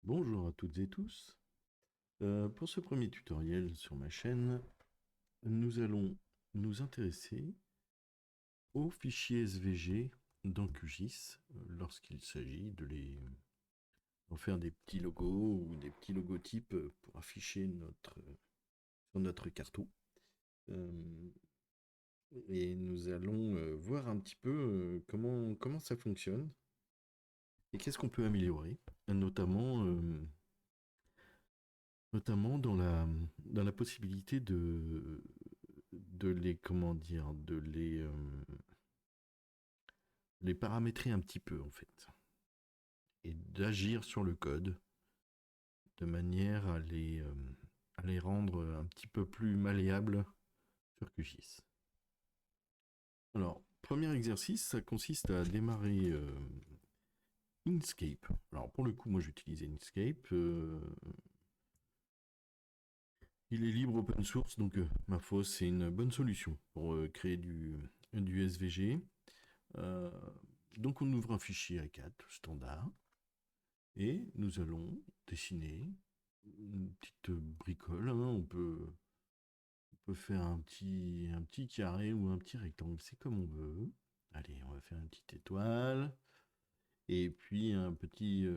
Bonjour à toutes et tous. Pour ce premier tutoriel sur ma chaîne, nous allons nous intéresser aux fichiers SVG dans QGIS lorsqu'il s'agit d'en faire des petits logos ou des petits logotypes pour afficher sur notre carto. Et nous allons voir un petit peu comment ça fonctionne et qu'est-ce qu'on peut améliorer, notamment notamment dans la possibilité de les, comment dire, les paramétrer un petit peu en fait, et d'agir sur le code de manière à les rendre un petit peu plus malléables sur QGIS. Alors, premier exercice, ça consiste à démarrer Inkscape. Alors pour le coup, moi j'utilise Inkscape. Il est libre open source, donc ma foi, c'est une bonne solution pour créer du SVG. Euh, donc on ouvre un fichier A4 standard et nous allons dessiner une petite bricole. Hein. On peut faire un petit carré ou un petit rectangle, c'est comme on veut. Allez, on va faire une petite étoile et puis un petit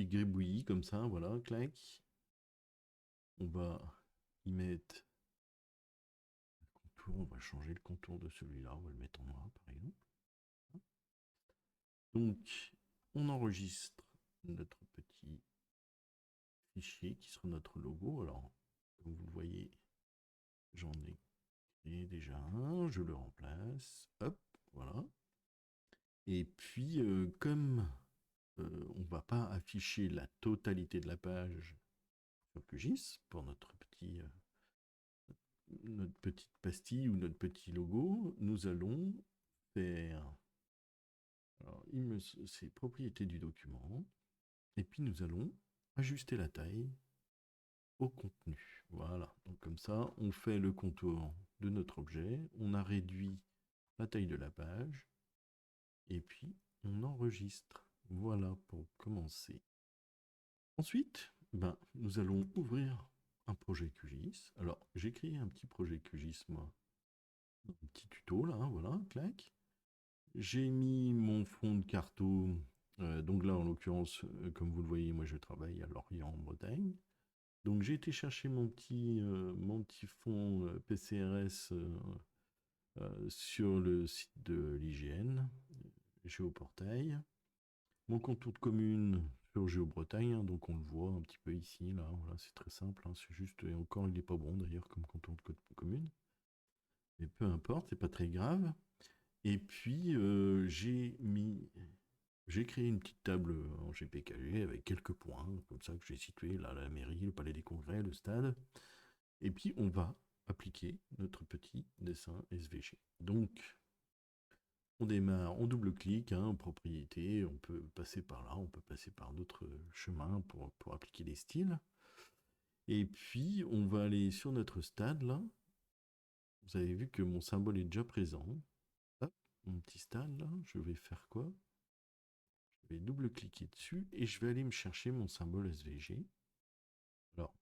gribouillis comme ça, voilà, clac. On va y mettre un contour, on va changer le contour de celui-là, on va le mettre en noir par exemple. Donc, on enregistre notre petit fichier qui sera notre logo. Alors, comme vous le voyez, j'en ai créé déjà un, je le remplace, hop, voilà. Et puis, comme on ne va pas afficher la totalité de la page sur QGIS pour notre petite pastille ou notre petit logo, nous allons faire, alors, c'est propriété du document, et puis nous allons ajuster la taille au contenu. Voilà, donc comme ça, on fait le contour de notre objet, on a réduit la taille de la page, et puis on enregistre. Voilà pour commencer. Ensuite, nous allons ouvrir un projet QGIS. Alors, j'ai créé un petit projet QGIS, moi. Un petit tuto, là, hein, voilà, clac. J'ai mis mon fond de carto. Donc là, en l'occurrence, comme vous le voyez, moi, je travaille à Lorient, en Bretagne. Donc j'ai été chercher mon petit fond PCRS sur le site de l'IGN, Géoportail. Mon contour de commune sur GeoBretagne, hein, donc on le voit un petit peu ici, là, voilà, c'est très simple, hein, c'est juste, et encore il n'est pas bon d'ailleurs comme contour de commune, mais peu importe, c'est pas très grave. Et puis j'ai créé une petite table en GPKG avec quelques points, comme ça que j'ai situé là, la mairie, le palais des congrès, le stade. Et puis on va appliquer notre petit dessin SVG. Donc on démarre, on double-clique, hein, propriété, on peut passer par là, on peut passer par d'autres chemins pour appliquer les styles. Et puis on va aller sur notre stade là. Vous avez vu que mon symbole est déjà présent. Hop, mon petit stade là, je vais faire quoi? Je vais double-cliquer dessus et je vais aller me chercher mon symbole SVG. Alors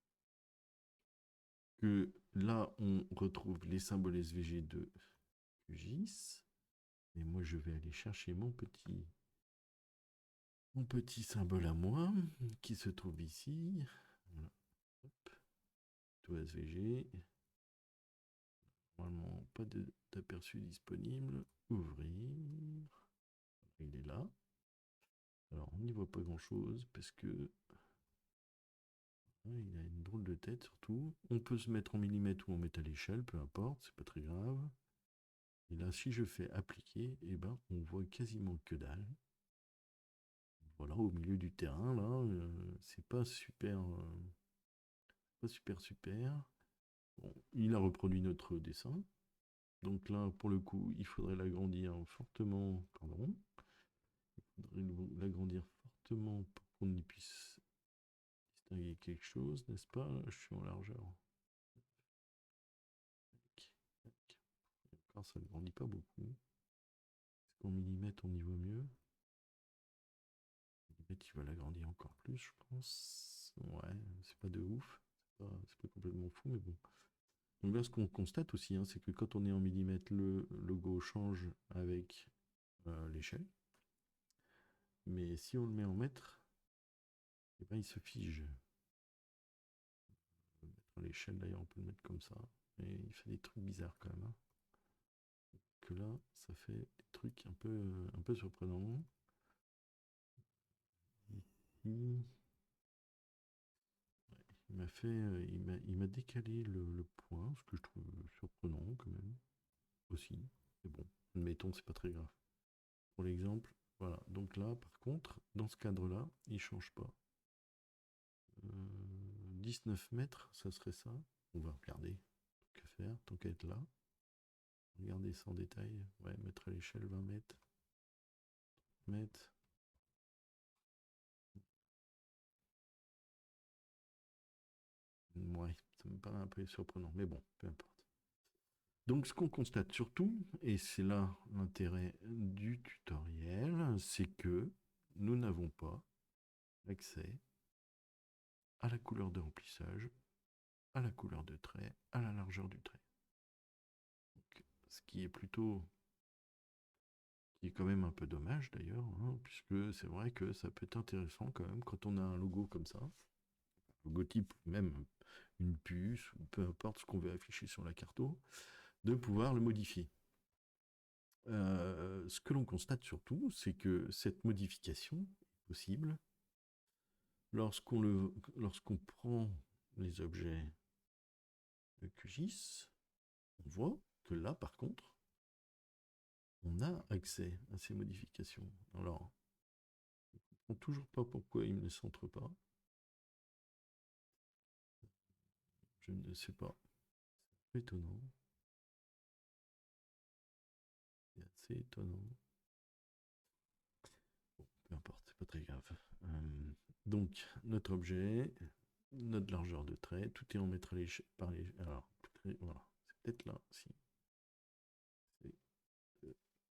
que là on retrouve les symboles SVG de QGIS. Et moi, je vais aller chercher mon petit symbole à moi, qui se trouve ici. Voilà. Hop. Tout SVG. Normalement, pas d'aperçu disponible. Ouvrir. Il est là. Alors, on n'y voit pas grand-chose parce que il a une drôle de tête surtout. On peut se mettre en millimètres ou en mettre à l'échelle, peu importe, c'est pas très grave. Et là, si je fais appliquer, eh ben, on voit quasiment que dalle. Voilà, au milieu du terrain, là, c'est pas super, pas super super. Bon, il a reproduit notre dessin. Donc là, pour le coup, il faudrait l'agrandir fortement. Pardon. Il faudrait l'agrandir fortement pour qu'on y puisse distinguer quelque chose, n'est-ce pas? Là, je suis en largeur. Encore, ça ne grandit pas beaucoup. Est-ce qu'en millimètres, on y voit mieux? Millimètre, il va l'agrandir encore plus, je pense. c'est pas de ouf, c'est pas complètement fou, mais bon. Donc là, ce qu'on constate aussi, hein, c'est que quand on est en millimètres, le logo change avec l'échelle. Mais si on le met en mètres, eh ben, il se fige. On peut mettre à l'échelle, d'ailleurs, on peut le mettre comme ça. Mais il fait des trucs bizarres quand même, hein. Que là, ça fait des trucs un peu surprenants. Ici, il m'a décalé le point, ce que je trouve surprenant quand même aussi. Mais bon, admettons, c'est pas très grave. Pour l'exemple, voilà. Donc là, par contre, dans ce cadre-là, il change pas. 19 mètres, ça serait ça. On va regarder. Tant qu'à faire, tant qu'à être là. Regardez sans détail. Ouais, mettre à l'échelle 20 mètres. Mètres. Ouais, ça me paraît un peu surprenant. Mais bon, peu importe. Donc ce qu'on constate surtout, et c'est là l'intérêt du tutoriel, c'est que nous n'avons pas accès à la couleur de remplissage, à la couleur de trait, à la largeur du trait. Donc, ce qui est plutôt, qui est quand même un peu dommage d'ailleurs, hein, puisque c'est vrai que ça peut être intéressant quand même quand on a un logo comme ça, logotype, même une puce, ou peu importe ce qu'on veut afficher sur la carte, de pouvoir le modifier. Ce que l'on constate surtout, c'est que cette modification est possible lorsqu'on prend les objets de QGIS, on voit que là, par contre, on a accès à ces modifications. Alors, je ne comprends toujours pas pourquoi il ne centre pas. Je ne sais pas. C'est étonnant. C'est assez étonnant. Bon, peu importe, c'est pas très grave. Donc, notre objet, notre largeur de trait, tout est en mètres par les. Alors, voilà, c'est peut-être là, si. C'est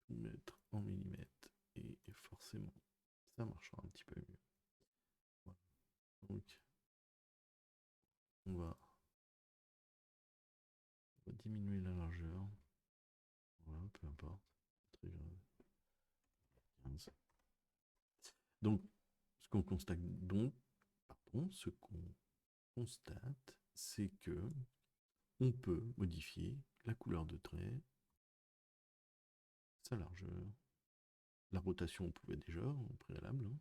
mettre en millimètres et forcément, ça marchera un petit peu mieux. Voilà. Donc, on va diminuer la largeur. Voilà, peu importe. Très grave. 15. Donc, ce qu'on constate donc, pardon, ce qu'on constate, c'est que on peut modifier la couleur de trait, sa largeur, la rotation on pouvait déjà en préalable, hein.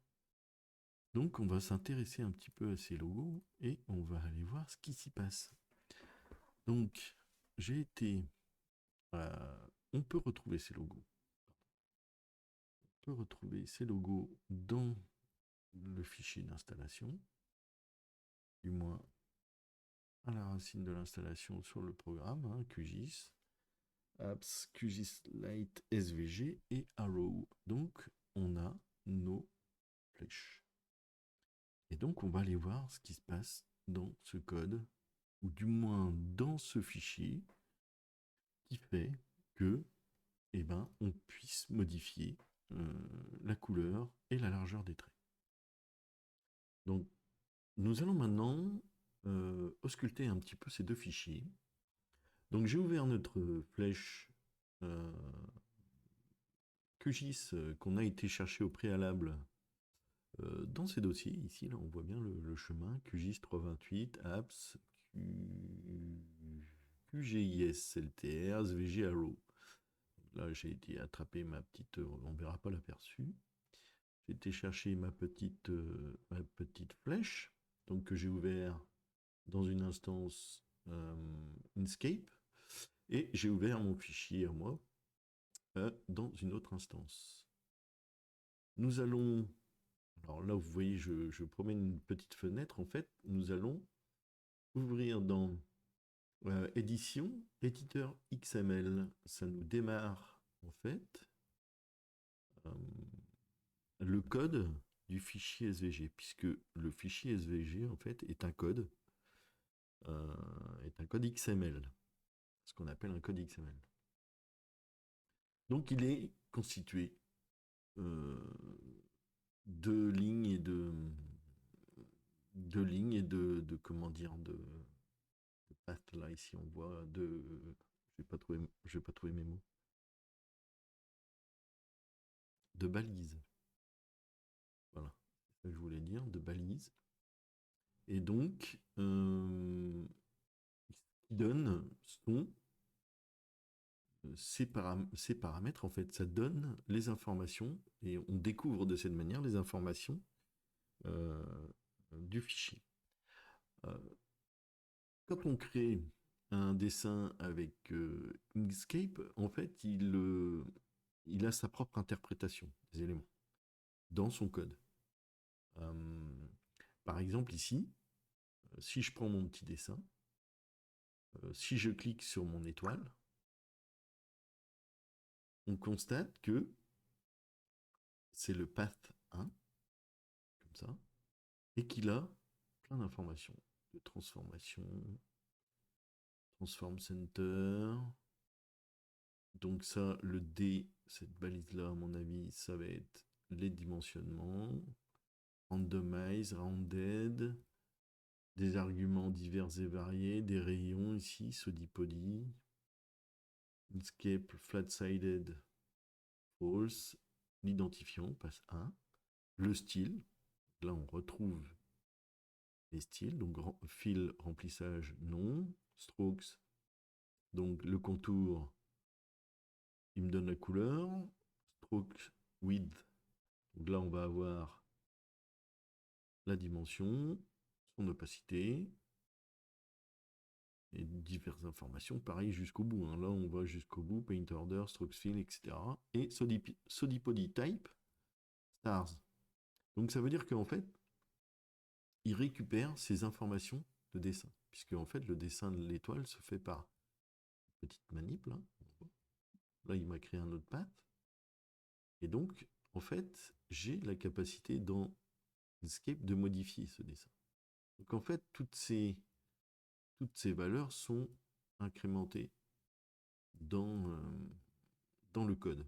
Donc on va s'intéresser un petit peu à ces logos et on va aller voir ce qui s'y passe. Donc j'ai été... on peut retrouver ces logos. On peut retrouver ces logos dans le fichier d'installation, du moins à la racine de l'installation sur le programme, hein, QGIS, Apps, QGIS Lite SVG et Arrow. Donc on a nos flèches. Et donc on va aller voir ce qui se passe dans ce code, ou du moins dans ce fichier, qui fait que eh ben, on puisse modifier la couleur et la largeur des traits. Donc nous allons maintenant ausculter un petit peu ces deux fichiers. Donc j'ai ouvert notre flèche QGIS qu'on a été chercher au préalable dans ces dossiers. Ici, là, on voit bien le chemin QGIS 328, apps, QGIS, LTR, SVG Arrow. Là, j'ai été attraper ma petite, on ne verra pas l'aperçu. J'ai été chercher ma petite flèche, donc que j'ai ouvert dans une instance Inkscape, et j'ai ouvert mon fichier à moi dans une autre instance. Nous allons, alors là vous voyez, je promène une petite fenêtre, en fait, nous allons ouvrir dans édition, éditeur XML, ça nous démarre en fait le code du fichier SVG, puisque le fichier SVG en fait est un code XML, ce qu'on appelle un code XML. Donc il est constitué de lignes et de de lignes et de comment dire, de path, là, ici, on voit je vais pas trouver mes mots. De balises. Voilà, c'est ça que je voulais dire, de balises. Et donc, ce qui donne sont ces paramètres, en fait, ça donne les informations, et on découvre de cette manière les informations euh, du fichier. Euh, Quand on crée un dessin avec Inkscape, en fait, il a sa propre interprétation des éléments dans son code. Euh, Par exemple, ici, si je prends mon petit dessin, si je clique sur mon étoile, on constate que c'est le path 1, comme ça, et qu'il a plein d'informations de transformation, transform center. Donc ça, le D, cette balise-là, à mon avis, ça va être les dimensionnements, randomize, rounded, des arguments divers et variés, des rayons ici, sodipody, Inkscape flat-sided false, l'identifiant, passe 1, le style, là on retrouve les styles, donc fil, remplissage, non, strokes, donc le contour, il me donne la couleur, stroke width, donc là on va avoir la dimension, son opacité, et diverses informations, pareil jusqu'au bout. Hein. Là, on va jusqu'au bout, paint order, strokes fill, etc. Et Sodipody type, stars. Donc ça veut dire qu'en fait, il récupère ces informations de dessin. Puisque en fait, le dessin de l'étoile se fait par petite manip. Là, il m'a créé un autre path. Et donc, en fait, j'ai la capacité dans Inkscape de modifier ce dessin. Donc en fait, toutes ces valeurs sont incrémentées dans le code.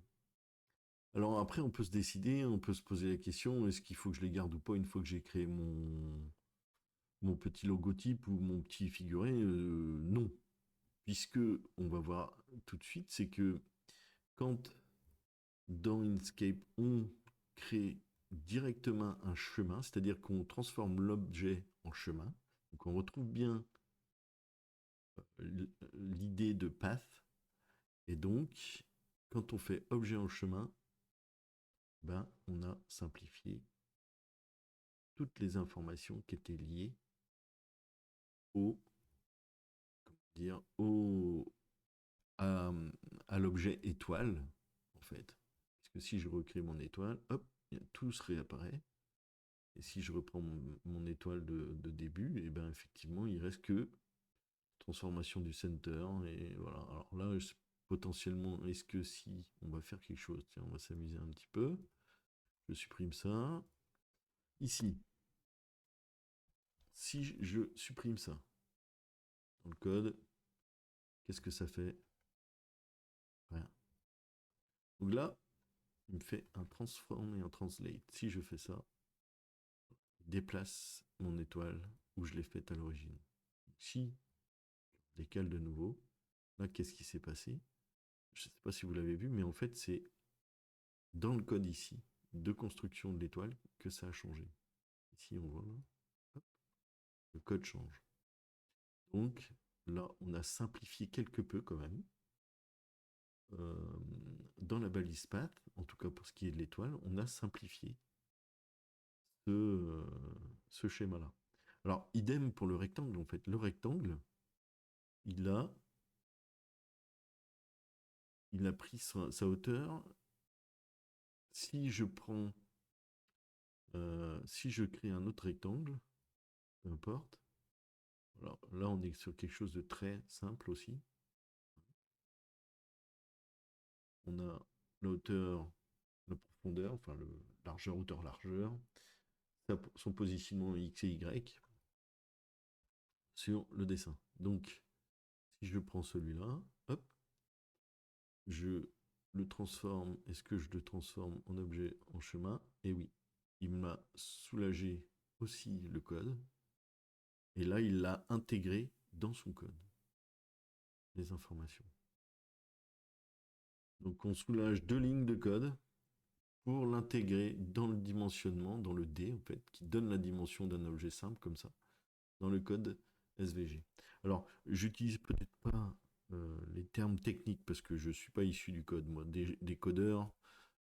Alors après, on peut se décider, on peut se poser la question, est-ce qu'il faut que je les garde ou pas une fois que j'ai créé mon petit logotype ou mon petit figuré? Non. Puisque, on va voir tout de suite, c'est que quand dans Inkscape, on crée directement un chemin, c'est-à-dire qu'on transforme l'objet en chemin, donc on retrouve bien l'idée de path, et donc, quand on fait objet en chemin, ben, on a simplifié toutes les informations qui étaient liées au, dire, à l'objet étoile, en fait. Parce que si je recrée mon étoile, hop, tout se réapparaît. Et si je reprends mon étoile de début, et ben effectivement, il reste que transformation du center. Et voilà. Alors là, potentiellement, est-ce que si on va faire quelque chose, tiens, on va s'amuser un petit peu. Je supprime ça. Ici, si je supprime ça dans le code, qu'est-ce que ça fait? Rien. Donc là, il me fait un transform et un translate. Si je fais ça, il déplace mon étoile où je l'ai faite à l'origine. Si je décale de nouveau, là, qu'est-ce qui s'est passé? Je ne sais pas si vous l'avez vu, mais en fait, c'est dans le code ici, de construction de l'étoile, que ça a changé. Ici, on voit là, hop, le code change. Donc là, on a simplifié quelque peu quand même. Dans la balise path, en tout cas pour ce qui est de l'étoile, on a simplifié ce schéma-là. Alors, idem pour le rectangle, en fait. Le rectangle, il a pris sa hauteur. Si je prends, si je crée un autre rectangle, peu importe. Alors là, on est sur quelque chose de très simple aussi. On a la hauteur, la profondeur, enfin le largeur, hauteur, largeur, son positionnement X et Y sur le dessin. Donc, si je prends celui-là, hop, je le transforme. Est-ce que je le transforme en objet en chemin? Et oui, il m'a soulagé aussi le code. Et là, il l'a intégré dans son code, les informations. Donc on soulage 2 lignes de code pour l'intégrer dans le dimensionnement, dans le D en fait, qui donne la dimension d'un objet simple comme ça, dans le code SVG. Alors, j'utilise peut-être pas les termes techniques parce que je ne suis pas issu du code. Moi, des codeurs,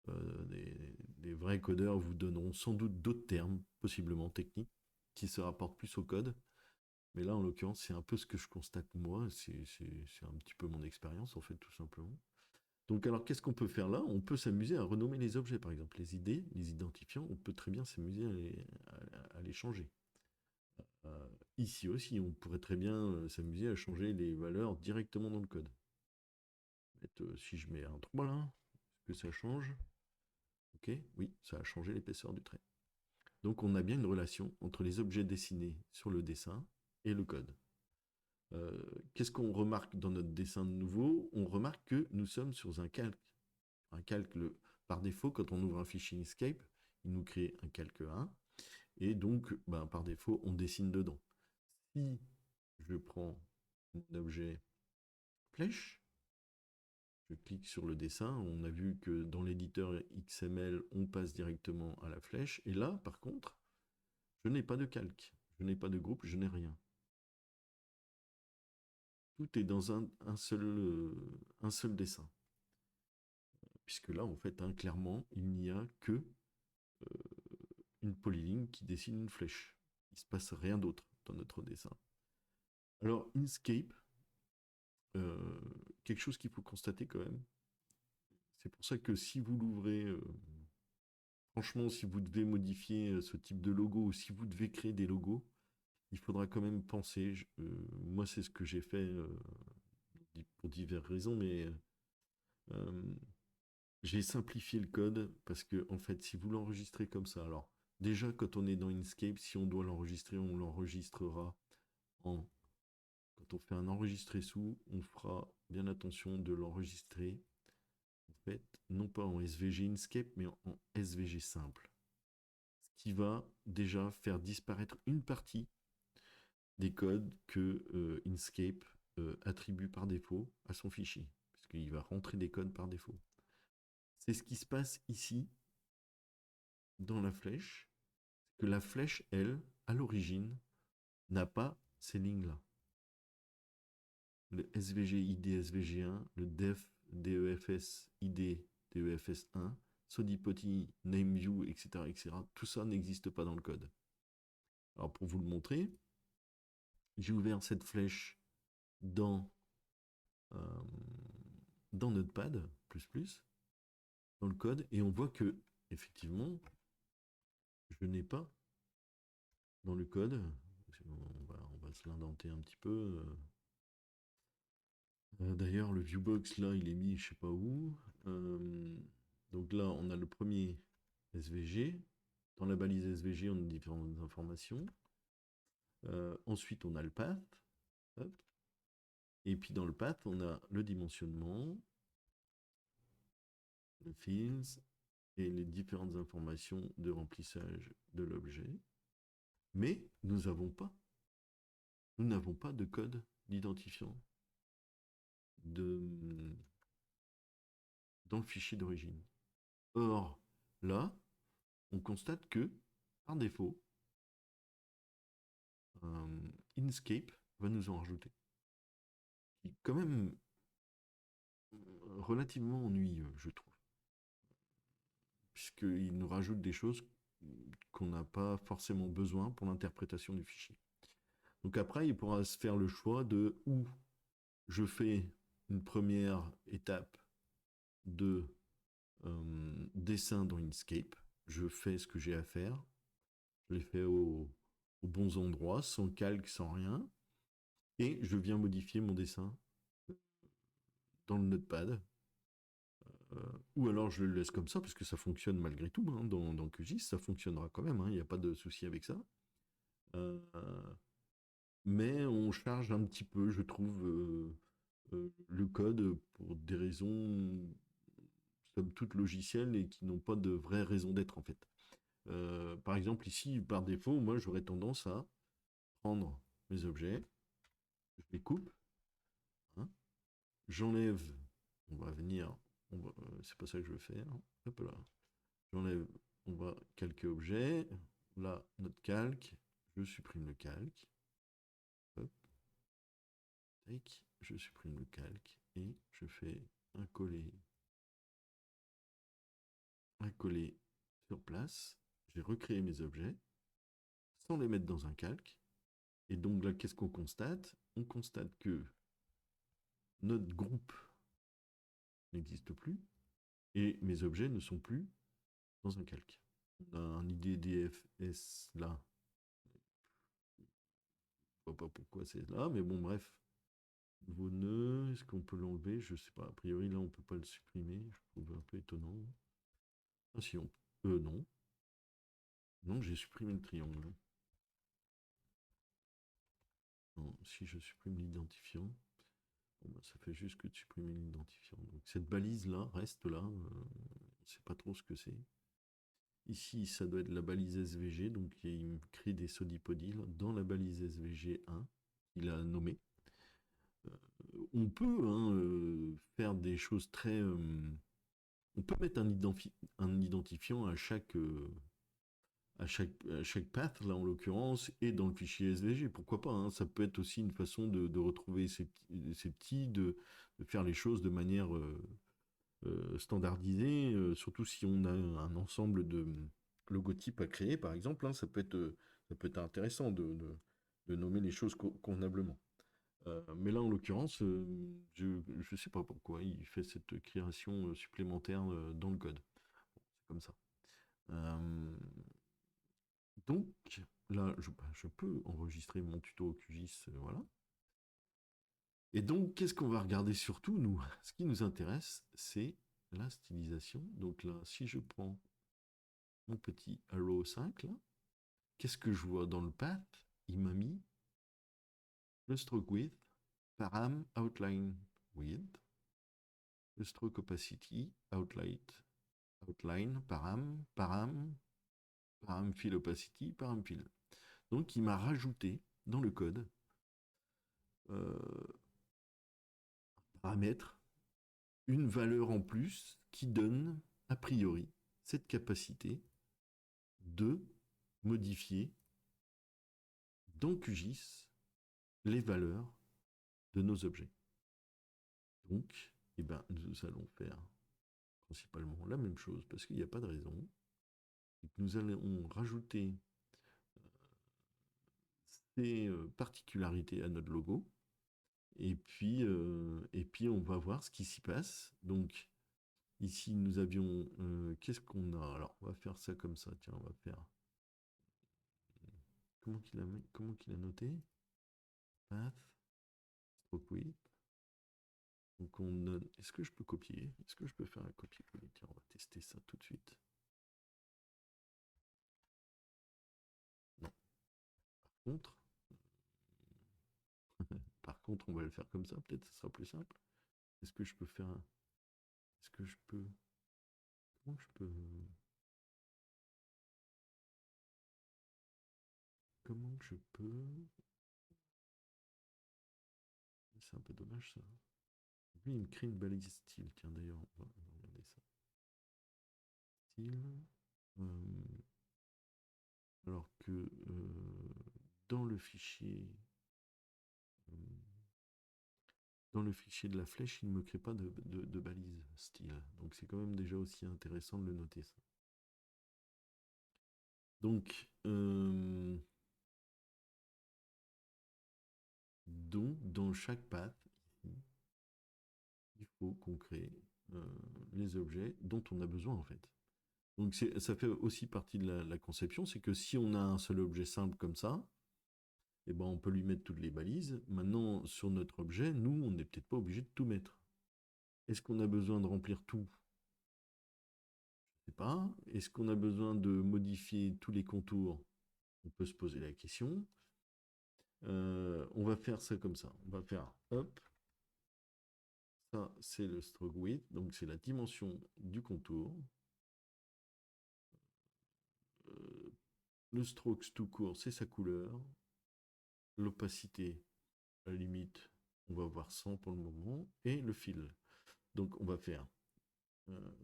des vrais codeurs vous donneront sans doute d'autres termes, possiblement techniques, qui se rapportent plus au code. Mais là, en l'occurrence, c'est un peu ce que je constate moi. C'est un petit peu mon expérience, en fait, tout simplement. Donc, alors, qu'est-ce qu'on peut faire là? On peut s'amuser à renommer les objets, par exemple. Les idées, les identifiants, on peut très bien s'amuser à les changer. Ici aussi, on pourrait très bien s'amuser à changer les valeurs directement dans le code. Si je mets un 3 là, est-ce que ça change? Ok, oui, ça a changé l'épaisseur du trait. Donc on a bien une relation entre les objets dessinés sur le dessin et le code. Qu'est-ce qu'on remarque dans notre dessin de nouveau? On remarque que nous sommes sur un calque. Un calque, par défaut, quand on ouvre un fichier Inkscape, il nous crée un calque 1. Et donc, par défaut, on dessine dedans. Si je prends un objet flèche, je clique sur le dessin, on a vu que dans l'éditeur XML, on passe directement à la flèche. Et là, par contre, je n'ai pas de calque, je n'ai pas de groupe, je n'ai rien. Tout est dans un seul dessin. Puisque là, en fait, clairement, il n'y a que une polyligne qui dessine une flèche. Il ne se passe rien d'autre dans notre dessin. Alors, Inkscape, quelque chose qu'il faut constater quand même, c'est pour ça que si vous l'ouvrez, franchement, si vous devez modifier ce type de logo ou si vous devez créer des logos, il faudra quand même penser. Moi, c'est ce que j'ai fait pour diverses raisons, mais euh, j'ai simplifié le code parce que, en fait, si vous l'enregistrez comme ça, alors déjà, quand on est dans Inkscape, si on doit l'enregistrer, on l'enregistrera en. Quand on fait un enregistré sous, on fera bien attention de l'enregistrer, en fait, non pas en SVG Inkscape, mais en SVG simple. Ce qui va déjà faire disparaître une partie des codes que Inkscape attribue par défaut à son fichier, puisqu'il va rentrer des codes par défaut. C'est ce qui se passe ici, dans la flèche, que la flèche, elle, à l'origine, n'a pas ces lignes-là. Le SVG ID SVG1, le def DEFS ID DEFS1, Sodipoti, NameView, etc., etc., tout ça n'existe pas dans le code. Alors pour vous le montrer, j'ai ouvert cette flèche dans, euh, dans Notepad++, dans le code, et on voit que, effectivement, je n'ai pas dans le code, on va se l'indenter un petit peu. D'ailleurs, le viewbox, là, il est mis je sais pas où. Donc là, on a le premier SVG. Dans la balise SVG, on a différentes informations. Ensuite, on a le path. Hop. Et puis dans le path, on a le dimensionnement, le fields et les différentes informations de remplissage de l'objet. Mais nous n'avons pas de code d'identifiant dans le fichier d'origine. Or, là, on constate que, par défaut, Inkscape va nous en rajouter. Qui est quand même relativement ennuyeux, je trouve. Puisqu'il nous rajoute des choses qu'on n'a pas forcément besoin pour l'interprétation du fichier. Donc après, il pourra se faire le choix de où je fais une première étape de dessin dans Inkscape. Je fais ce que j'ai à faire. Je l'ai fait aux bons endroits, sans calque, sans rien. Et je viens modifier mon dessin dans le Notepad. Ou alors je le laisse comme ça, parce que ça fonctionne malgré tout, hein, dans QGIS, ça fonctionnera quand même, il n'y a pas de souci avec ça. Euh, mais on charge un petit peu, je trouve, le code pour des raisons, somme toute logicielles, et qui n'ont pas de vraie raison d'être, en fait. Par exemple, ici, par défaut, moi, j'aurais tendance à prendre mes objets, je les coupe, hein. J'enlève, on va venir, c'est pas ça que je veux faire, hop là, j'enlève, on va calquer objet, là, notre calque, je supprime le calque, hop, tac, je supprime le calque, et je fais un coller sur place, j'ai recréé mes objets, sans les mettre dans un calque, et donc là, qu'est-ce qu'on constate? On constate que notre groupe n'existe plus, et mes objets ne sont plus dans un calque. On a un IDDFS là. Je ne vois pas pourquoi c'est là, mais bon, bref. Nouveau nœud, est-ce qu'on peut l'enlever? Je sais pas. A priori, là, on peut pas le supprimer. Je trouve un peu étonnant. Ah si, on non. Non, j'ai supprimé le triangle. Non, si je supprime l'identifiant, bon, bah, ça fait juste que de supprimer l'identifiant. Donc cette balise-là reste là. On ne sait pas trop ce que c'est. Ici, ça doit être la balise SVG, donc il me crée des sodipodiles dans la balise SVG1 qu'il a nommée. On peut faire des choses très... on peut mettre un identifiant à chaque path, là en l'occurrence, et dans le fichier SVG. Pourquoi pas, hein. Ça peut être aussi une façon de retrouver ces petits, de faire les choses de manière standardisée, surtout si on a un ensemble de logotypes à créer, par exemple, hein, ça peut être intéressant de nommer les choses convenablement. Mais là, en l'occurrence, je ne sais pas pourquoi il fait cette création supplémentaire dans le code. Bon, c'est comme ça. Euh, donc, là, je peux enregistrer mon tuto QGIS, voilà. Et donc, qu'est-ce qu'on va regarder surtout, nous? Ce qui nous intéresse, c'est la stylisation. Donc là, si je prends mon petit arrow 5, là, qu'est-ce que je vois dans le path? Il m'a mis le stroke width, param, outline width, le stroke opacity, outline, param fill opacity, param fill. Donc il m'a rajouté dans le code un paramètre, une valeur en plus qui donne a priori cette capacité de modifier dans QGIS les valeurs de nos objets. Donc, eh ben, nous allons faire principalement la même chose parce qu'il n'y a pas de raison. Nous allons rajouter ces particularités à notre logo. Et puis on va voir ce qui s'y passe. Donc, ici, nous avions... qu'est-ce qu'on a? Alors, on va faire ça comme ça. Tiens, on va faire... Comment qu'il a noté? Path, stroke width. Donc, on donne... Est-ce que je peux copier? Est-ce que je peux faire un copier-coller? Tiens, on va tester ça tout de suite. Non. Contre... Par contre, on va le faire comme ça. Peut-être que ce sera plus simple. Est-ce que je peux faire un... Est-ce que je peux... Comment je peux... Comment je peux... C'est un peu dommage ça. Lui, il me crée une balise style. Tiens, d'ailleurs, on va regarder ça. Style. Alors que dans le fichier... euh, dans le fichier de la flèche, il ne me crée pas de balise style. Donc c'est quand même déjà aussi intéressant de le noter ça. Donc, dans chaque path, ici, il faut qu'on crée les objets dont on a besoin en fait. Donc ça fait aussi partie de la conception, c'est que si on a un seul objet simple comme ça, eh ben on peut lui mettre toutes les balises. Maintenant, sur notre objet, nous, on n'est peut-être pas obligé de tout mettre. Est-ce qu'on a besoin de remplir tout? Je ne sais pas. Est-ce qu'on a besoin de modifier tous les contours? On peut se poser la question. On va faire ça comme ça. On va faire hop. Ça, c'est le stroke width, donc c'est la dimension du contour. Le strokes tout court, c'est sa couleur. l'opacité, à la limite, on va voir 100 pour le moment, et le fil. Donc on va faire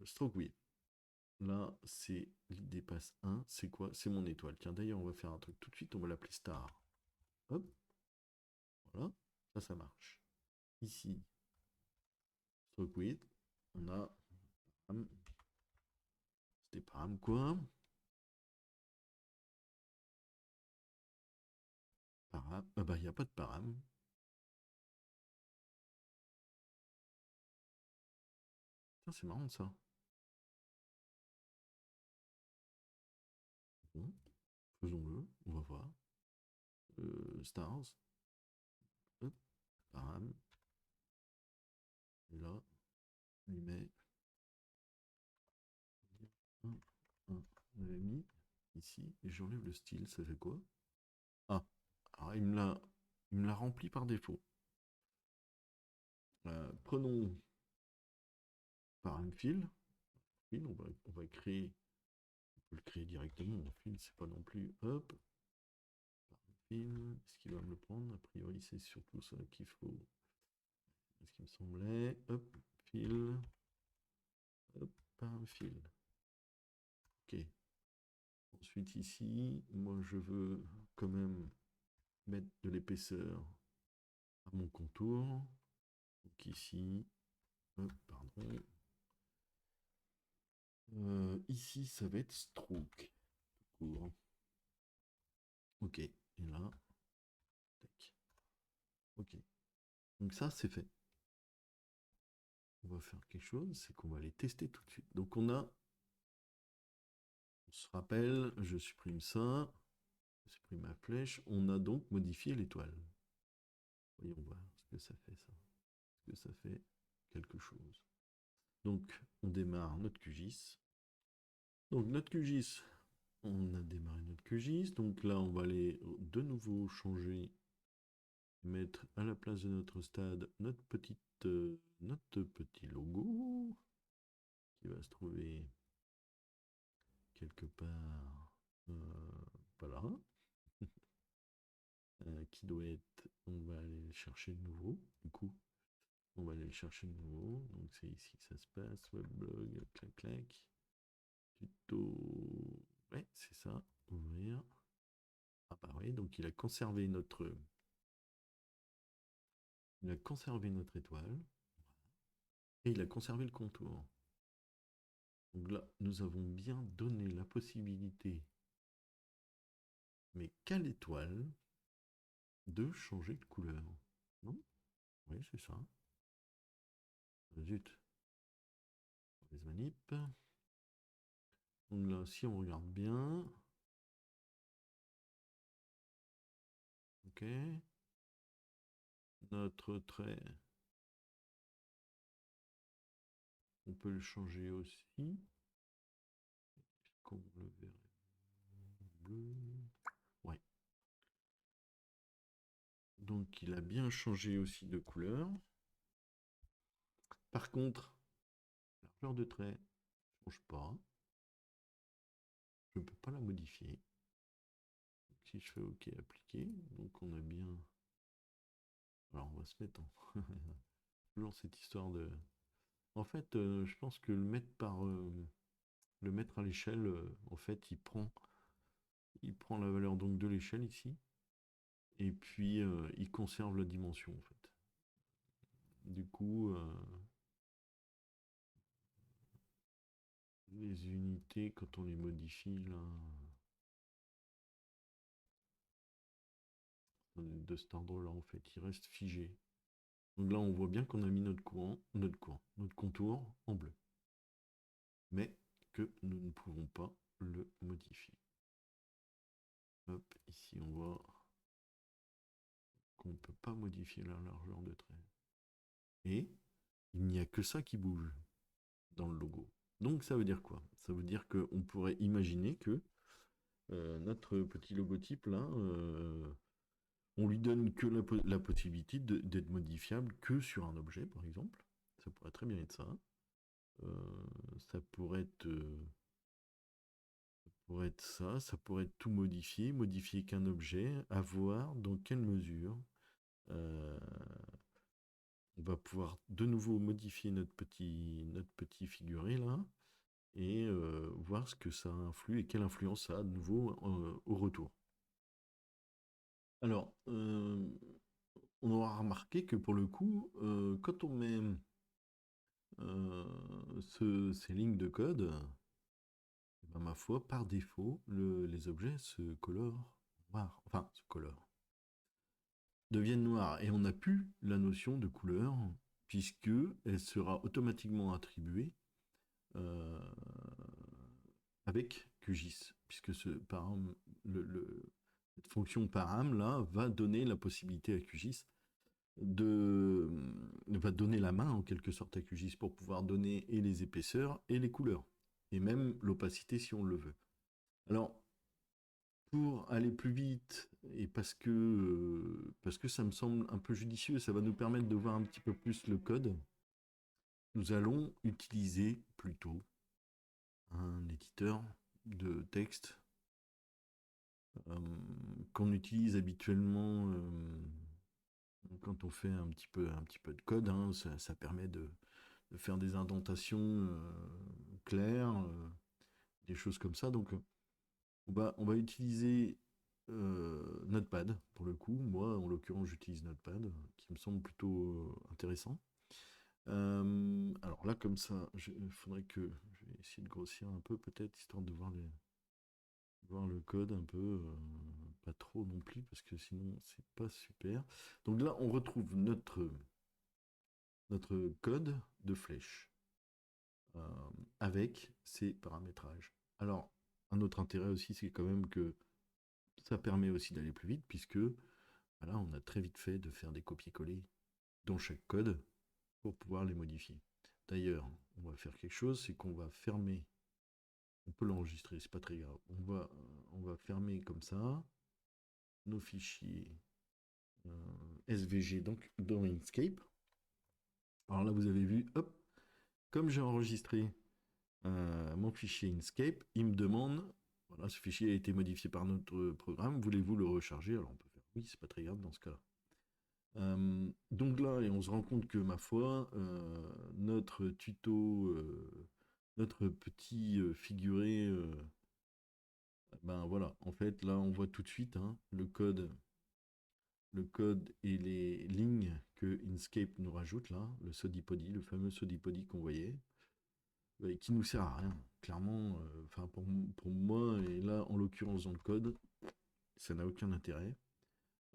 stroke width. Là, c'est l'idée passe 1, c'est quoi? C'est mon étoile. Tiens, d'ailleurs, on va faire un truc tout de suite, on va l'appeler star. Hop, voilà, ça marche. Ici, stroke width, on a c'était param quoi? Param, bah il n'y a pas de param. C'est marrant ça. Bon, faisons-le, on va voir. Stars, hop, param, et là, on lui met 1, 1. On avait mis ici, et j'enlève le style, ça fait quoi? Ah, alors il me l'a rempli par défaut. Prenons par un fil, on va créer, on peut le créer directement en fil, c'est pas non plus, hop, par un fil, est-ce qu'il va me le prendre? A priori, c'est surtout ça qu'il faut, ce qui me semblait, hop, fil, hop, par un fil. Ok. Ensuite, ici, moi, je veux quand même mettre de l'épaisseur à mon contour. Donc ici, hop, pardon. Ici, ça va être stroke. Court. Ok. Et là, tac. Ok. Donc ça, c'est fait. On va faire quelque chose, c'est qu'on va les tester tout de suite. Donc on se rappelle, je supprime ça, je supprime ma flèche. On a donc modifié l'étoile. Voyons voir ce que ça fait ça. Est-ce que ça fait quelque chose? Donc on démarre notre QGIS. Donc notre QGIS, on a démarré notre QGIS. Donc là, on va aller de nouveau changer, mettre à la place de notre stade notre petit logo qui va se trouver quelque part pas là. Qui doit être, on va aller le chercher de nouveau. Du coup, on va aller le chercher de nouveau. Donc c'est ici que ça se passe. Weblog, clac clac. Tuto. Ouais, c'est ça. Ouvrir. Ah bah oui, donc il a conservé notre étoile et il a conservé le contour. Donc là, nous avons bien donné la possibilité, mais qu'à l'étoile, de changer de couleur. Non? Oui, c'est ça. Zut. Les manip. Donc là, si on regarde bien, ok, notre trait, on peut le changer aussi. Qu'on le verrait bleu. Ouais. Donc il a bien changé aussi de couleur. Par contre, la largeur de trait ne change pas. Je ne peux pas la modifier. Donc, si je fais OK, appliquer, donc on a bien. Alors on va se mettre en. Toujours cette histoire de. En fait, je pense que le mettre à l'échelle, en fait, il prend la valeur donc de l'échelle ici, et puis il conserve la dimension en fait. Du coup, les unités, quand on les modifie là, de cet ordre-là, en fait, ils restent figés. Donc là, on voit bien qu'on a mis notre contour en bleu, mais que nous ne pouvons pas le modifier. Hop, ici on voit qu'on ne peut pas modifier la largeur de trait. Et il n'y a que ça qui bouge dans le logo. Donc ça veut dire quoi? Ça veut dire qu'on pourrait imaginer que notre petit logotype là, on lui donne que la possibilité d'être modifiable que sur un objet, par exemple. Ça pourrait très bien être ça. Ça pourrait être pourrait être ça, ça pourrait être tout modifier, modifier qu'un objet, à voir dans quelle mesure euh, on va pouvoir de nouveau modifier notre petit figuré là, et voir ce que ça influe et quelle influence ça a de nouveau au retour. Alors, on aura remarqué que pour le coup, quand on met ces lignes de code, eh ben, ma foi, par défaut, les objets se colorent noirs. Enfin, se colorent. Deviennent noirs. Et on n'a plus la notion de couleur, puisque elle sera automatiquement attribuée euh, avec QGIS, puisque cette fonction param là va donner la possibilité à QGIS va donner la main en quelque sorte à QGIS pour pouvoir donner et les épaisseurs et les couleurs, et même l'opacité si on le veut. Alors, pour aller plus vite, et parce que ça me semble un peu judicieux, ça va nous permettre de voir un petit peu plus le code, nous allons utiliser plutôt un éditeur de texte qu'on utilise habituellement quand on fait un petit peu de code. Hein, ça permet de faire des indentations claires, des choses comme ça. Donc, on va utiliser Notepad pour le coup. Moi, en l'occurrence, j'utilise Notepad, qui me semble plutôt intéressant. Alors là, comme ça, il faudrait que je vais essayer de grossir un peu, peut-être, histoire de voir le code un peu, pas trop non plus, parce que sinon, c'est pas super. Donc là, on retrouve notre code de flèche euh, avec ses paramétrages. Alors, un autre intérêt aussi, c'est quand même que ça permet aussi d'aller plus vite, puisque voilà, on a très vite fait de faire des copier-coller dans chaque code pour pouvoir les modifier. D'ailleurs, on va faire quelque chose, c'est qu'on va fermer, on peut l'enregistrer, c'est pas très grave. On va fermer comme ça nos fichiers SVG donc, dans Inkscape. Alors là, vous avez vu, hop, comme j'ai enregistré mon fichier Inkscape, il me demande, voilà, ce fichier a été modifié par notre programme, voulez-vous le recharger? Alors on peut faire oui, c'est pas très grave dans ce cas-là. Donc là, et on se rend compte que, ma foi, notre tuto, notre petit figuré, ben voilà, en fait, là, on voit tout de suite hein, le code et les lignes que Inkscape nous rajoute là, le Sodipody, le fameux Sodipody qu'on voyait, et qui nous sert à rien. Clairement, enfin pour moi, et là, en l'occurrence dans le code, ça n'a aucun intérêt.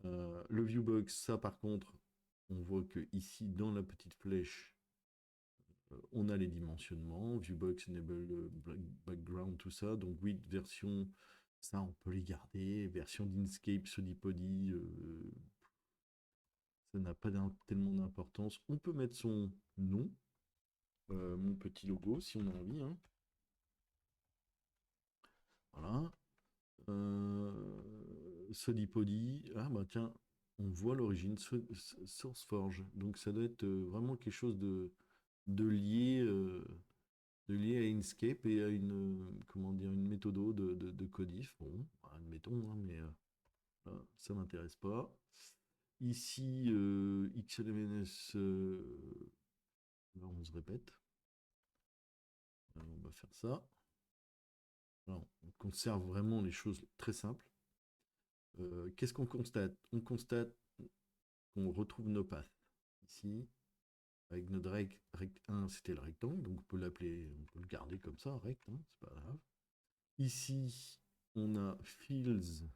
Le viewbox, ça par contre, on voit que ici dans la petite flèche, on a les dimensionnements, viewbox, enable, background, tout ça. Donc oui, version, ça on peut les garder. Version d'Inkscape, Sodipody, ça n'a pas tellement d'importance. On peut mettre son nom, mon petit logo, si on a envie. Hein. Voilà. Sodipody, ah bah tiens, on voit l'origine SourceForge. Donc ça doit être vraiment quelque chose de lié, de lié à Inkscape et à comment dire, une méthode de codif. Bon, admettons, hein, mais là, ça m'intéresse pas. Ici, XLMNS, là on se répète. Alors, on va faire ça. Alors, on conserve vraiment les choses très simples. Qu'est-ce qu'on constate? On constate qu'on retrouve nos paths. Ici, avec notre rect 1, c'était le rectangle, donc on peut l'appeler, on peut le garder comme ça, rect, hein, c'est pas grave. Ici, on a fields,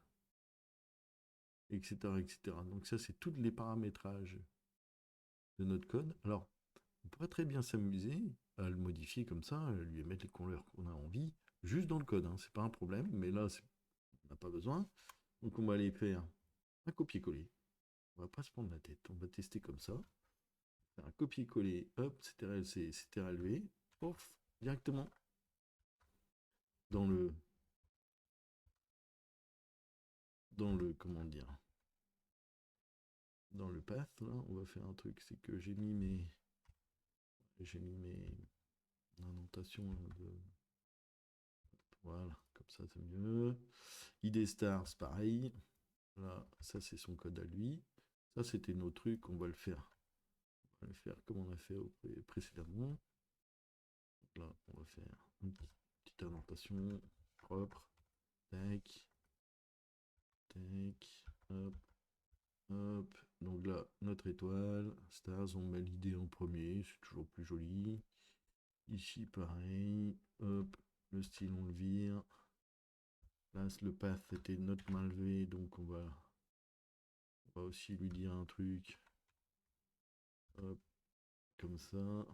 etc., etc. Donc ça, c'est tous les paramétrages de notre code. Alors, on pourrait très bien s'amuser à le modifier comme ça, à lui mettre les couleurs qu'on a envie, juste dans le code, hein, c'est pas un problème, mais là, on n'a pas besoin. Donc on va aller faire un copier-coller. On va pas se prendre la tête, on va tester comme ça. Faire un copier-coller, hop, CTRL-C, CTRL-V, pof, directement dans comment dire, dans le path, là, on va faire un truc, c'est que j'ai mis mes annotations de, voilà. comme ça c'est mieux. ID stars, pareil. Là, ça c'est son code à lui. Ça c'était nos trucs, on va le faire. On va le faire comme on a fait précédemment. Donc là, on va faire une petite indentation propre. Tac. Tac. Hop. Hop. Donc là, notre étoile. Stars, on met l'idée en premier, c'est toujours plus joli. Ici, pareil. Hop. Le style, on le vire. Là, le path était not mal levé, donc on va aussi lui dire un truc. Hop. Comme ça.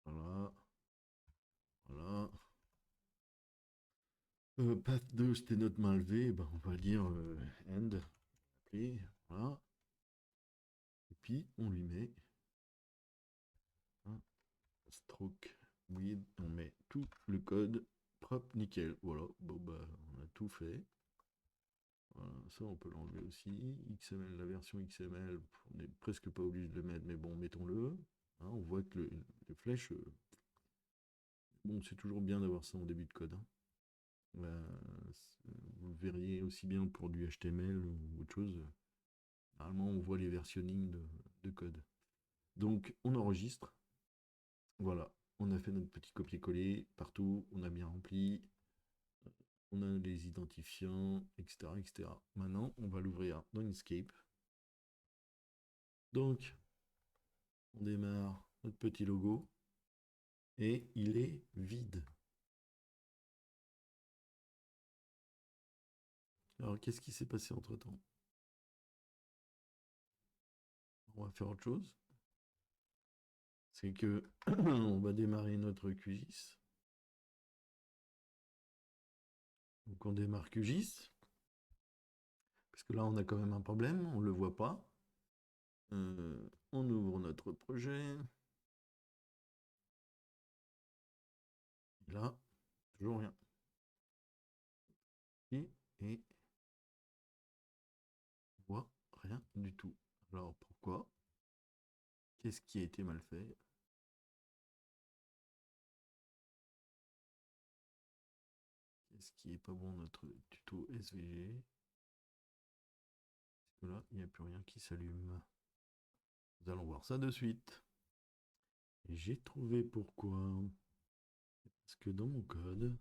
Voilà. Voilà. Path 2, c'était notre main levée. Ben, on va dire end. Et voilà. Et puis, on lui met un stroke with. On met tout le code propre, nickel. Voilà. Bon, bah, on a tout fait. Voilà, ça, on peut l'enlever aussi. XML, la version XML, on n'est presque pas obligé de le mettre, mais bon, mettons-le. Hein, on voit que les flèches, bon, c'est toujours bien d'avoir ça en début de code. Hein. Vous le verriez aussi bien pour du HTML ou autre chose. Normalement, on voit les versionnings de code. Donc, on enregistre. Voilà, on a fait notre petit copier-coller partout, on a bien rempli. On a les identifiants, etc., etc. Maintenant, on va l'ouvrir dans Inkscape. Donc, on démarre notre petit logo et il est vide. Alors, qu'est-ce qui s'est passé entre-temps? On va faire autre chose. C'est que on va démarrer notre QGIS. Donc, on démarre QGIS. Parce que là, on a quand même un problème, on ne le voit pas. On ouvre notre projet. Et là, toujours rien. Et on voit rien du tout. Alors pourquoi? Qu'est-ce qui a été mal fait? Qu'est-ce qui est pas bon notre tuto SVG? Parce que là, il n'y a plus rien qui s'allume. Nous allons voir ça de suite. Et j'ai trouvé pourquoi. Parce que dans mon code,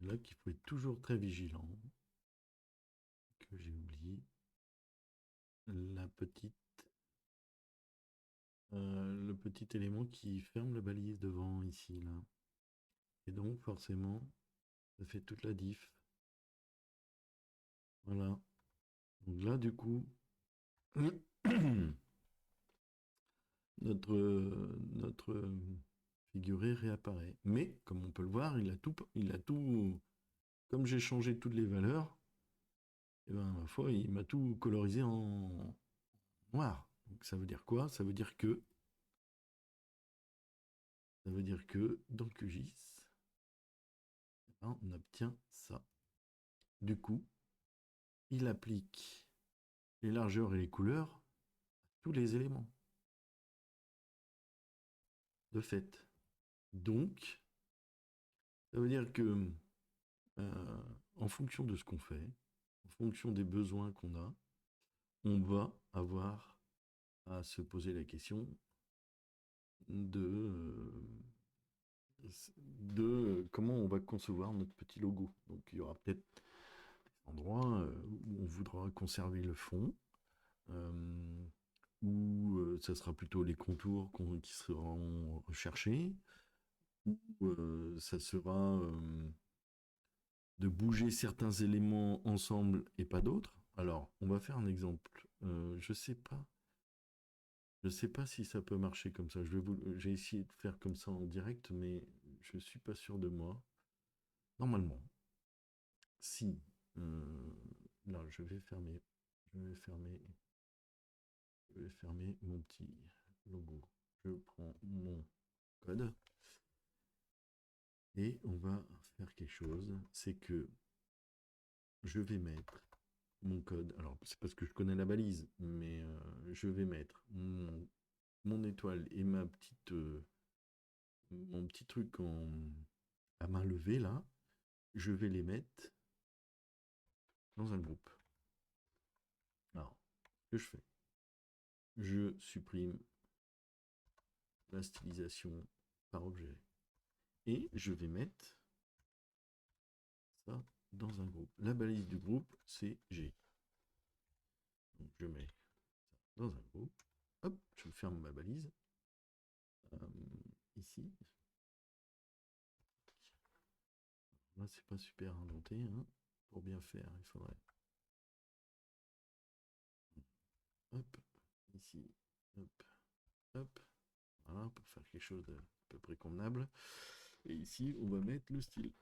là qu'il faut être toujours très vigilant, que j'ai oublié le petit élément qui ferme la balise devant ici là. Et donc forcément, ça fait toute la diff. Voilà. Donc là du coup, notre figuré réapparaît. Mais comme on peut le voir, il a tout. Comme j'ai changé toutes les valeurs, et ben ma foi, il m'a tout colorisé en noir. Donc ça veut dire quoi? Ça veut dire que dans le QGIS, on obtient ça. Du coup, il applique les largeurs et les couleurs à tous les éléments. De fait. Donc, ça veut dire que en fonction de ce qu'on fait, en fonction des besoins qu'on a, on va avoir à se poser la question de comment on va concevoir notre petit logo. Donc il y aura peut-être des endroits où on voudra conserver le fond, où ça sera plutôt les contours qui seront recherchés, ou ça sera de bouger certains éléments ensemble et pas d'autres. Alors, on va faire un exemple. Je sais pas. Je sais pas si ça peut marcher comme ça. J'ai essayé de faire comme ça en direct, mais je suis pas sûr de moi. Normalement, si là, je vais fermer mon petit logo. Je prends mon code et on va faire quelque chose. C'est que je vais mettre mon code. Alors, c'est parce que je connais la balise, mais je vais mettre mon étoile et mon petit truc à main levée là. je vais les mettre dans un groupe. Alors, ce que je fais, je supprime la stylisation par objet. Et je vais mettre ça dans un groupe. La balise du groupe, c'est G. Donc je mets ça dans un groupe. Hop, je ferme ma balise. Ici. Là, c'est pas super inventé. Hein. Pour bien faire, il faudrait. Hop, ici. Hop, hop. Voilà, pour faire quelque chose de à peu près convenable. Et ici, on va mettre le style.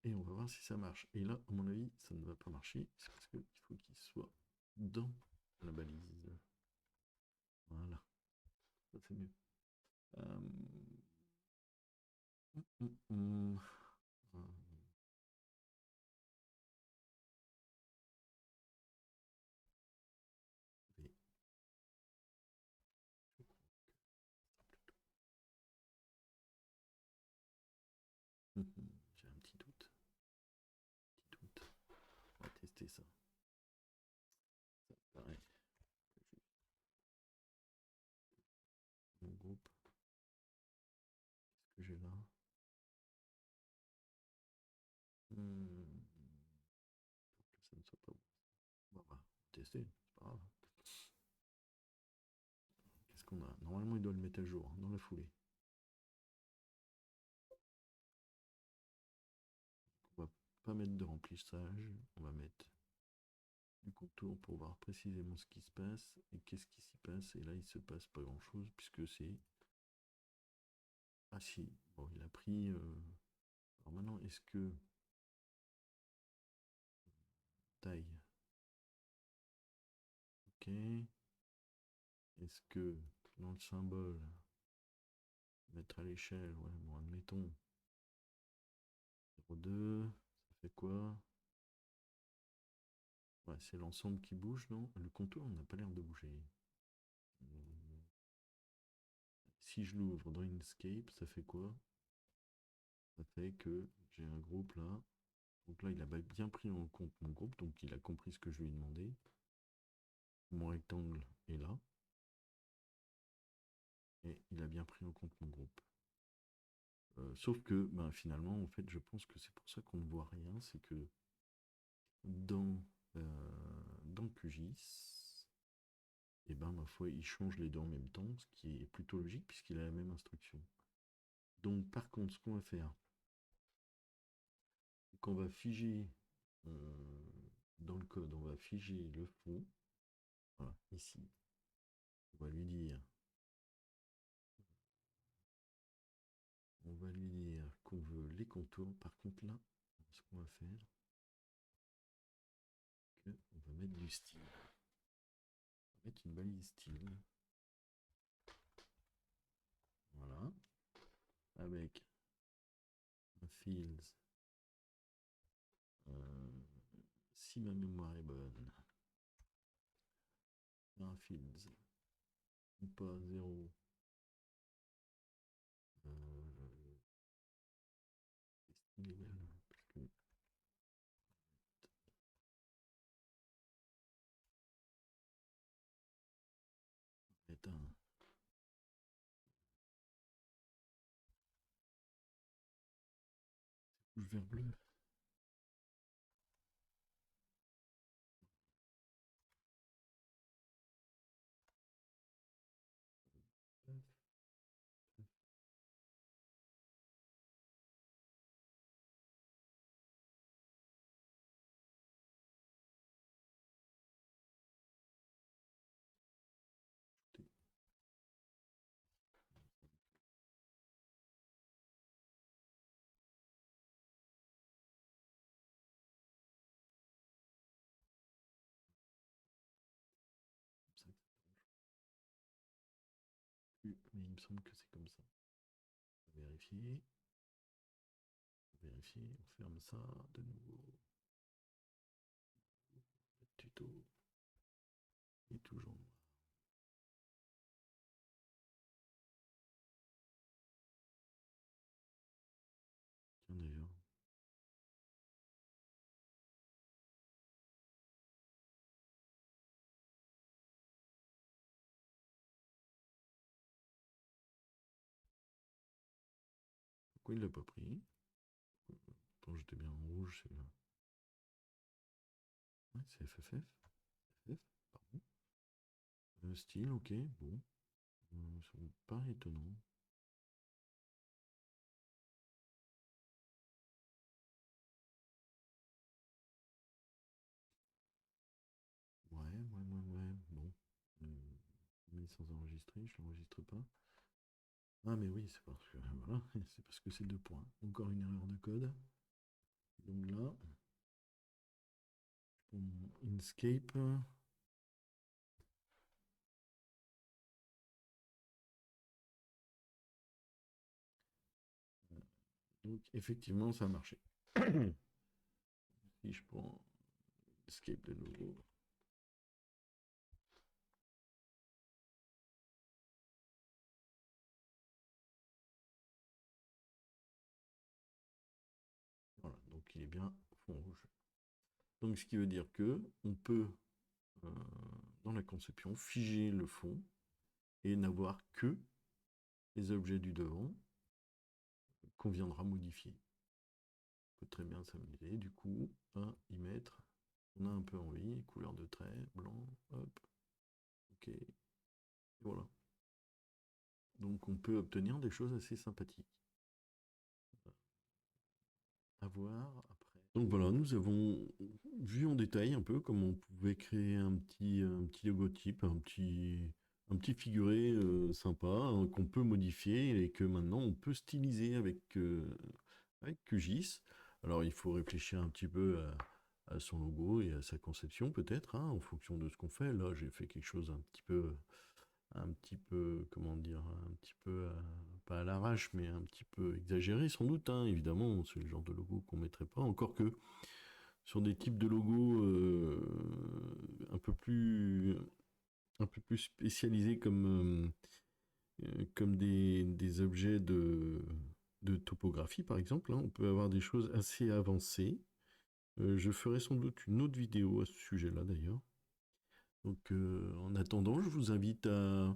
Et on va voir si ça marche. Et là, à mon avis, ça ne va pas marcher. C'est parce qu'il faut qu'il soit dans la balise. Voilà. Ça, c'est mieux. Euh, hum, hum, hum. V. J'ai un petit doute. On va tester ça. Ça paraît. Mon groupe. Qu'est-ce que j'ai là? Que ça ne soit pas bon. Bon, on va tester, c'est pas grave. Qu'est-ce qu'on a? Normalement, il doit le mettre à jour, dans la foulée. On va pas mettre de remplissage, on va mettre du contour pour voir précisément ce qui se passe et qu'est-ce qui s'y passe. Et là, il se passe pas grand-chose puisque c'est... Ah si, bon, il a pris... Alors maintenant, est-ce que... Taille. Ok. Est-ce que dans le symbole, mettre à l'échelle, ouais, bon, admettons 0,2, ça fait quoi? Ouais, c'est l'ensemble qui bouge, non? Le contour n'a pas l'air de bouger. Si je l'ouvre dans Inkscape, ça fait quoi? Ça fait que j'ai un groupe là. Donc là, il a bien pris en compte mon groupe, donc il a compris ce que je lui ai demandé. Mon rectangle est là. Et il a bien pris en compte mon groupe. Sauf que ben, finalement, en fait, je pense que c'est pour ça qu'on ne voit rien. C'est que dans, dans QGIS, et ben, ma foi, il change les deux en même temps, ce qui est plutôt logique puisqu'il a la même instruction. Donc, par contre, ce qu'on va faire, c'est qu'on va figer dans le code, on va figer le fond. Voilà, ici. On va lui dire qu'on veut les contours. Par contre, là, ce qu'on va faire, c'est qu'on va mettre du style. On va mettre une balise style. Voilà. Avec un fields. Si ma mémoire est bonne. Un fields. Ou pas 0. Level. Parce que mettre un rouge vert bleu. Mais il me semble que c'est comme ça. On va vérifier. On ferme ça de nouveau. Le tuto est toujours noir. Pourquoi il l'a pas pris? Quand j'étais bien en rouge, c'est là. Ouais, c'est FFF. FF, pardon. Style, ok, bon. Ça me paraît étonnant. Ouais. Bon. Mais sans enregistrer, je l'enregistre pas. Ah, mais oui, c'est parce que voilà, c'est parce que c'est 2 points. Encore une erreur de code. Donc là, Inkscape. Donc effectivement, ça a marché. Si je prends Inkscape de nouveau. Voilà, donc il est bien fond rouge. Donc ce qui veut dire que on peut, euh, dans la conception, figer le fond et n'avoir que les objets du devant qu'on viendra modifier. On peut très bien s'amuser, du coup, à y mettre. On a un peu envie, couleur de trait, blanc, hop, ok, et voilà. Donc on peut obtenir des choses assez sympathiques. À voir après. Donc voilà, nous avons vu en détail un peu comment on pouvait créer un petit logotype, un petit figuré sympa hein, qu'on peut modifier et que maintenant on peut styliser avec QGIS. Alors il faut réfléchir un petit peu à son logo et à sa conception peut-être, hein, en fonction de ce qu'on fait. Là j'ai fait quelque chose un petit peu, comment dire, un petit peu, pas à l'arrache, mais un petit peu exagéré sans doute, hein, évidemment, c'est le genre de logo qu'on mettrait pas, encore que sur des types de logos un peu plus, spécialisés comme des objets de topographie, par exemple, hein, on peut avoir des choses assez avancées. Je ferai sans doute une autre vidéo à ce sujet-là, d'ailleurs. Donc, en attendant, je vous invite à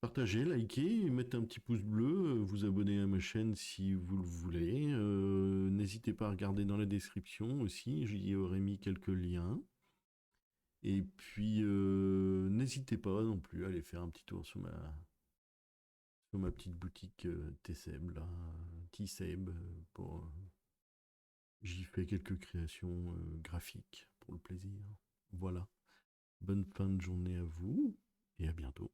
partagez, likez, mettez un petit pouce bleu, vous abonnez à ma chaîne si vous le voulez. N'hésitez pas à regarder dans la description aussi, j'y aurais mis quelques liens. Et puis, n'hésitez pas non plus à aller faire un petit tour sur ma petite boutique Tseb, là, Tseb, j'y fais quelques créations graphiques pour le plaisir. Voilà. Bonne fin de journée à vous et à bientôt.